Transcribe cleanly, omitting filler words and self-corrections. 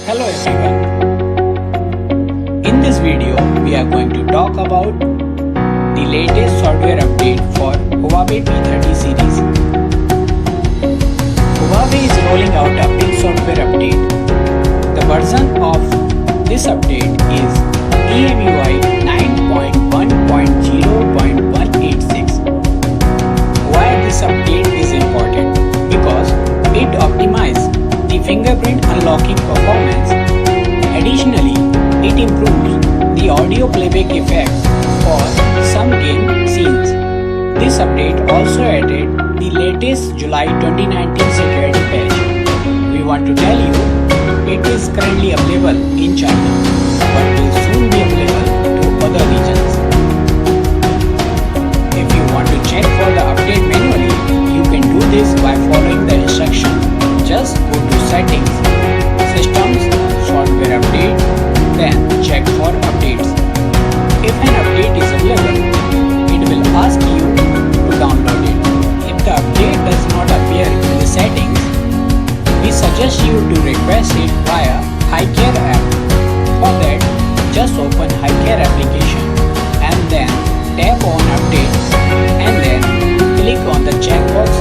Hello everyone. In this video, we are going to talk about the latest software update for Huawei P30 series. Huawei is rolling out a big software update. The version of this update is EMUI 9.1.0.186. Why this update is important? Because it optimizes the fingerprint unlocking performance. Additionally, it improves the audio playback effects for some game scenes. This update also added the latest July 2019 security patch. We want to tell you it is currently available in China, but will soon be available to other regions. If you want to check for the update manually, you can do this by following the instruction. Just go to Settings, Systems, Software Update, then check for updates. If an update is available, it will ask you to download it. If the update does not appear in the settings, we suggest you to request it via HiCare app. For that, just open HiCare application and then tap on Update and then click on the checkbox